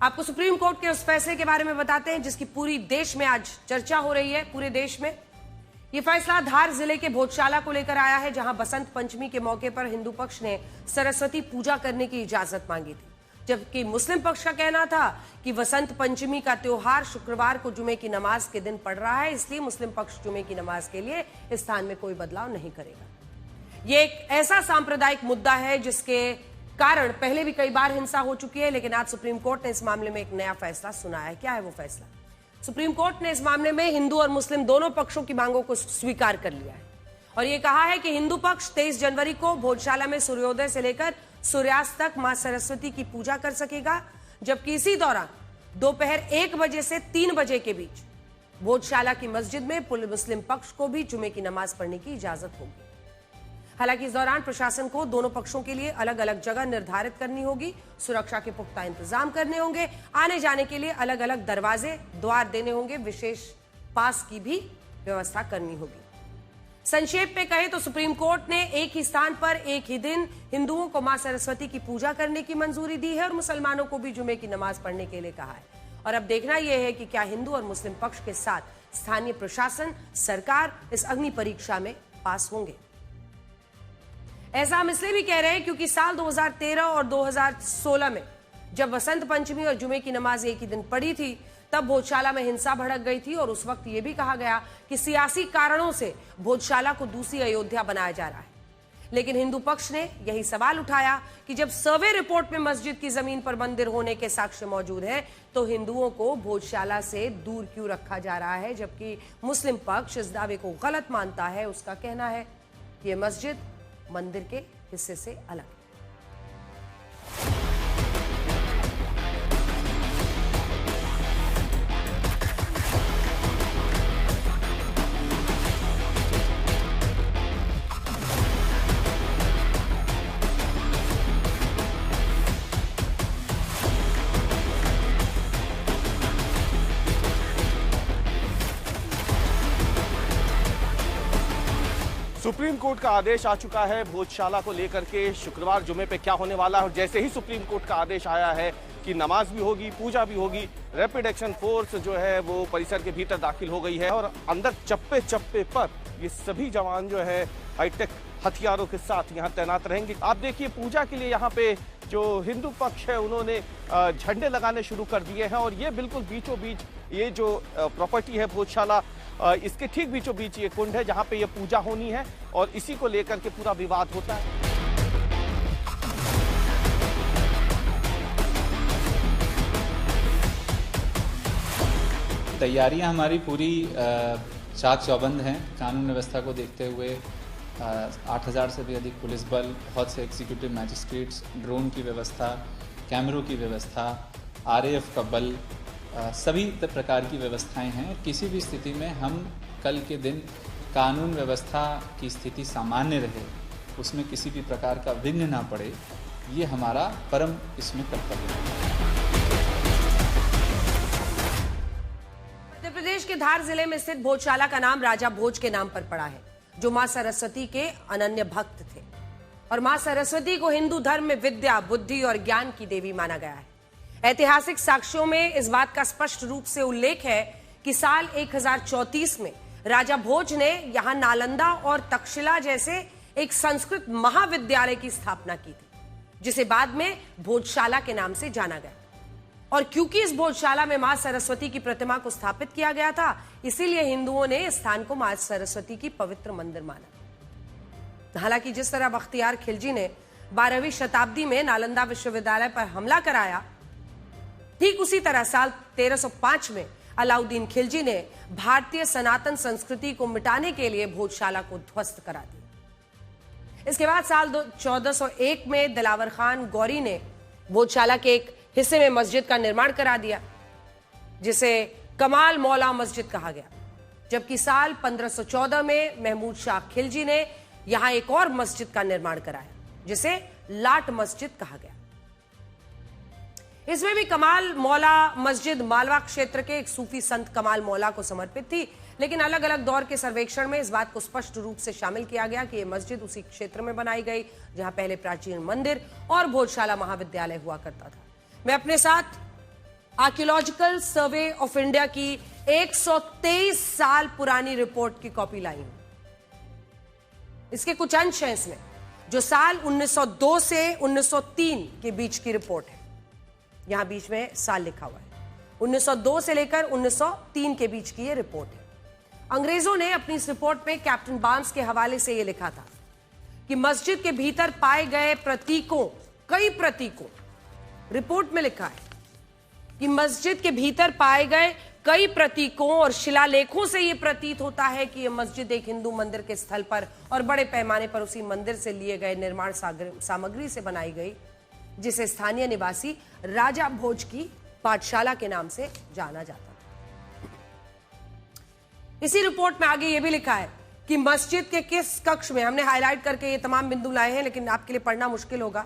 आपको supreme court के उस फैसले के बारे में बताते हैं जिसकी पूरी देश में आज चर्चा हो रही है। पूरे देश में यह फैसला धार जिले के भोजशाला को लेकर आया है, जहां बसंत पंचमी के मौके पर हिंदू पक्ष ने सरस्वती पूजा करने की इजाजत मांगी थी, जबकि मुस्लिम पक्ष का कहना था कि वसंत पंचमी का त्योहार शुक्रवार को जुमे की नमाज के दिन पड़ रहा है, इसलिए मुस्लिम पक्ष जुमे की नमाज के लिए इस स्थान में कोई बदलाव नहीं करेगा। यह एक ऐसा सांप्रदायिक मुद्दा है जिसके कारण पहले भी कई बार हिंसा हो चुकी है, लेकिन आज सुप्रीम कोर्ट ने इस मामले में एक नया फैसला सुनाया है। क्या है वो फैसला? सुप्रीम कोर्ट ने इस मामले में हिंदू और मुस्लिम दोनों पक्षों की मांगों को स्वीकार कर लिया है और यह कहा है कि हिंदू पक्ष 23 जनवरी को भोजशाला में सूर्योदय से लेकर सूर्यास्त तक मां सरस्वती की पूजा कर सकेगा, जबकि इसी दौरान दोपहर 1 बजे से 3 बजे के बीच भोजशाला की मस्जिद में मुस्लिम पक्ष को भी जुमे की नमाज पढ़ने की इजाजत होगी। हालांकि इस दौरान प्रशासन को दोनों पक्षों के लिए अलग अलग जगह निर्धारित करनी होगी, सुरक्षा के पुख्ता इंतजाम करने होंगे, आने जाने के लिए अलग अलग दरवाजे द्वार देने होंगे, विशेष पास की भी व्यवस्था करनी होगी। संक्षेप में कहें तो सुप्रीम कोर्ट ने एक ही स्थान पर एक ही दिन हिंदुओं को मां सरस्वती की पूजा करने की मंजूरी दी है और मुसलमानों को भी जुमे की नमाज पढ़ने के लिए कहा है। और अब देखना यह है कि क्या हिंदू और मुस्लिम पक्ष के साथ स्थानीय प्रशासन, सरकार इस अग्नि परीक्षा में पास होंगे। ऐसा हम इसलिए भी कह रहे हैं क्योंकि साल 2013 और 2016 में जब वसंत पंचमी और जुमे की नमाज एक ही दिन पड़ी थी, तब भोजशाला में हिंसा भड़क गई थी और उस वक्त यह भी कहा गया कि सियासी कारणों से भोजशाला को दूसरी अयोध्या बनाया जा रहा है। लेकिन हिंदू पक्ष ने यही सवाल उठाया कि जब सर्वे रिपोर्ट में मस्जिद की जमीन पर मंदिर होने के साक्ष्य मौजूद हैं, तो हिंदुओं को भोजशाला से दूर क्यों रखा जा रहा है, जबकि मुस्लिम पक्ष इस दावे को गलत मानता है। उसका कहना है कि यह मस्जिद मंदिर के हिस्से से अलग है। सुप्रीम कोर्ट का आदेश आ चुका है भोजशाला को लेकर के शुक्रवार जुमे पे क्या होने वाला है। और जैसे ही सुप्रीम कोर्ट का आदेश आया है कि नमाज भी होगी, पूजा भी होगी, रैपिड एक्शन फोर्स जो है वो परिसर के भीतर दाखिल हो गई है और अंदर चप्पे चप्पे पर ये सभी जवान जो है हाईटेक हथियारों के साथ यहाँ तैनात रहेंगे। आप देखिए, पूजा के लिए यहाँ पे जो हिंदू पक्ष है उन्होंने झंडे लगाने शुरू कर दिए हैं और ये बिल्कुल बीचों बीच ये जो प्रॉपर्टी है भोजशाला, इसके ठीक बीचों बीच ये कुंड है जहाँ पे ये पूजा होनी है और इसी को लेकर के पूरा विवाद होता है। तैयारियां हमारी पूरी चाक चौबंद हैं। कानून व्यवस्था को देखते हुए 8000 से भी अधिक पुलिस बल, बहुत से एग्जीक्यूटिव मैजिस्ट्रेट्स, ड्रोन की व्यवस्था, कैमरों की व्यवस्था, आरएएफ का बल, सभी प्रकार की व्यवस्थाएं हैं। किसी भी स्थिति में हम कल के दिन कानून व्यवस्था की स्थिति सामान्य रहे, उसमें किसी भी प्रकार का विघ्न ना पड़े, ये हमारा परम इसमें कर्तव्य है। मध्य प्रदेश के धार जिले में स्थित भोजशाला का नाम राजा भोज के नाम पर पड़ा है, जो मां सरस्वती के अनन्य भक्त थे और मां सरस्वती को हिंदू धर्म में विद्या, बुद्धि और ज्ञान की देवी माना गया है। ऐतिहासिक साक्ष्यों में इस बात का स्पष्ट रूप से उल्लेख है कि साल 1034 में राजा भोज ने यहां नालंदा और तक्षशिला जैसे एक संस्कृत महाविद्यालय की स्थापना की थी, जिसे बाद में भोजशाला के नाम से जाना गया। और क्योंकि इस भोजशाला में मां सरस्वती की प्रतिमा को स्थापित किया गया था, इसीलिए हिंदुओं ने इस स्थान को मां सरस्वती की पवित्र मंदिर माना। हालांकि जिस तरह बख्तियार खिलजी ने 12वीं शताब्दी में नालंदा विश्वविद्यालय पर हमला कराया, ठीक उसी तरह साल 1305 में अलाउद्दीन खिलजी ने भारतीय सनातन संस्कृति को मिटाने के लिए भोजशाला को ध्वस्त करा दिया। इसके बाद साल 1401 में दिलावर खान गौरी ने भोजशाला के एक हिस्से में मस्जिद का निर्माण करा दिया, जिसे कमाल मौला मस्जिद कहा गया, जबकि साल 1514 में महमूद शाह खिलजी ने यहां एक और मस्जिद का निर्माण कराया, जिसे लाट मस्जिद कहा गया। इसमें भी कमाल मौला मस्जिद मालवा क्षेत्र के एक सूफी संत कमाल मौला को समर्पित थी, लेकिन अलग अलग दौर के सर्वेक्षण में इस बात को स्पष्ट रूप से शामिल किया गया कि यह मस्जिद उसी क्षेत्र में बनाई गई जहां पहले प्राचीन मंदिर और भोजशाला महाविद्यालय हुआ करता था। मैं अपने साथ आर्कियोलॉजिकल सर्वे ऑफ इंडिया की 123 साल पुरानी रिपोर्ट की कॉपी लाई हूं। इसके कुछ अंश हैं इसमें, जो साल 1902 से 1903 के बीच की रिपोर्ट है। यहां बीच में साल लिखा हुआ है, 1902 से लेकर 1903 के बीच की यह रिपोर्ट है। अंग्रेजों ने अपनी इस रिपोर्ट में कैप्टन बार्न्स के हवाले से यह लिखा था कि मस्जिद के भीतर पाए गए प्रतीकों, कई प्रतीकों, रिपोर्ट में लिखा है कि मस्जिद के भीतर पाए गए कई प्रतीकों और शिलालेखों से यह प्रतीत होता है कि यह मस्जिद एक हिंदू मंदिर के स्थल पर और बड़े पैमाने पर उसी मंदिर से लिए गए निर्माण सामग्री से बनाई गई, जिसे स्थानीय निवासी राजा भोज की पाठशाला के नाम से जाना जाता था। इसी रिपोर्ट में आगे यह भी लिखा है कि मस्जिद के किस कक्ष में, हमने हाईलाइट करके ये तमाम बिंदु लाए हैं लेकिन आपके लिए पढ़ना मुश्किल होगा,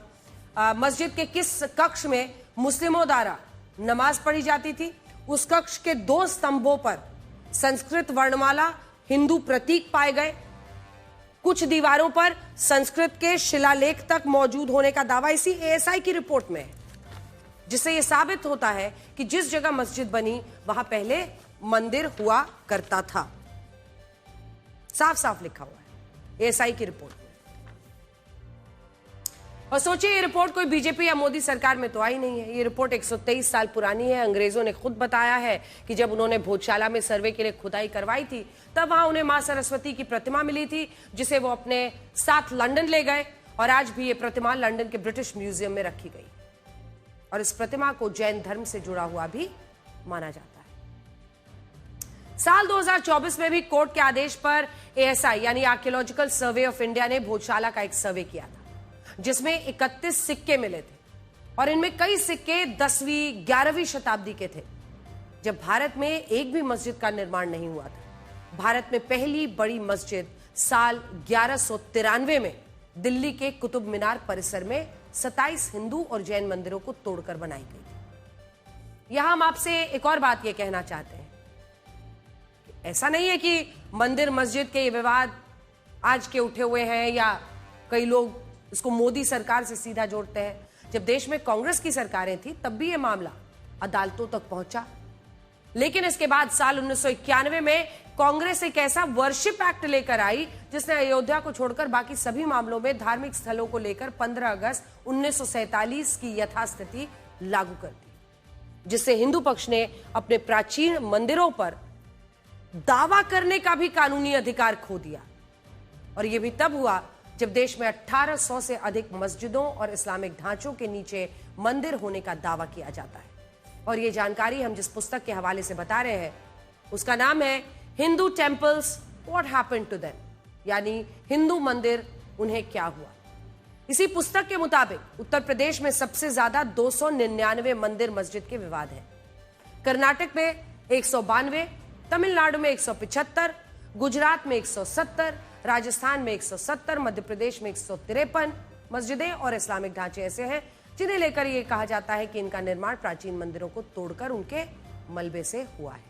मस्जिद के किस कक्ष में मुस्लिमों द्वारा नमाज पढ़ी जाती थी। उस कक्ष के 2 स्तंभों पर संस्कृत वर्णमाला, हिंदू प्रतीक पाए गए। कुछ दीवारों पर संस्कृत के शिलालेख तक मौजूद होने का दावा इसी एएसआई की रिपोर्ट में है, जिससे यह साबित होता है कि जिस जगह मस्जिद बनी वहां पहले मंदिर हुआ करता था। साफ साफ लिखा हुआ है एएसआई की रिपोर्ट में। और सोचिए, ये रिपोर्ट कोई बीजेपी या मोदी सरकार में तो आई नहीं है। ये रिपोर्ट 123 साल पुरानी है। अंग्रेजों ने खुद बताया है कि जब उन्होंने भोजशाला में सर्वे के लिए खुदाई करवाई थी, तब वहां उन्हें मां सरस्वती की प्रतिमा मिली थी, जिसे वो अपने साथ लंदन ले गए और आज भी ये प्रतिमा लंदन के ब्रिटिश म्यूजियम में रखी गई और इस प्रतिमा को जैन धर्म से जुड़ा हुआ भी माना जाता है। साल 2024 में भी कोर्ट के आदेश पर एएसआई यानी आर्कियोलॉजिकल सर्वे ऑफ इंडिया ने भोजशाला का एक सर्वे किया था, जिसमें 31 सिक्के मिले थे और इनमें कई सिक्के 10वीं 11वीं शताब्दी के थे, जब भारत में एक भी मस्जिद का निर्माण नहीं हुआ था। भारत में पहली बड़ी मस्जिद साल 1193 में दिल्ली के कुतुब मीनार परिसर में 27 हिंदू और जैन मंदिरों को तोड़कर बनाई गई थी। यहां हम आपसे एक और बात यह कहना चाहते हैं, ऐसा नहीं है कि मंदिर मस्जिद के ये विवाद आज के उठे हुए हैं या कई लोग इसको मोदी सरकार से सीधा जोड़ते हैं। जब देश में कांग्रेस की सरकारें थी तब भी यह मामला अदालतों तक पहुंचा, लेकिन इसके बाद साल 1991 में कांग्रेस एक ऐसा वर्शिप एक्ट लेकर आई जिसने अयोध्या को छोड़कर बाकी सभी मामलों में धार्मिक स्थलों को लेकर 15 अगस्त 1947 की यथास्थिति लागू कर दी, जिससे हिंदू पक्ष ने अपने प्राचीन मंदिरों पर दावा करने का भी कानूनी अधिकार खो दिया। और यह भी तब हुआ जब देश में 1800 से अधिक मस्जिदों और इस्लामिक ढांचों के नीचे मंदिर होने का दावा किया जाता है। और यह जानकारी हम जिस पुस्तक के हवाले से बता रहे हैं उसका नाम है Hindu temples what happened to them, यानी हिंदू मंदिर उन्हें क्या हुआ। इसी पुस्तक के मुताबिक उत्तर प्रदेश में सबसे ज्यादा 299 मंदिर मस्जिद के विवाद है। कर्नाटक में 192, तमिलनाडु में 175, गुजरात में 170, राजस्थान में 170, मध्य प्रदेश में 153 मस्जिदें और इस्लामिक ढांचे ऐसे हैं जिन्हें लेकर यह कहा जाता है कि इनका निर्माण प्राचीन मंदिरों को तोड़कर उनके मलबे से हुआ है।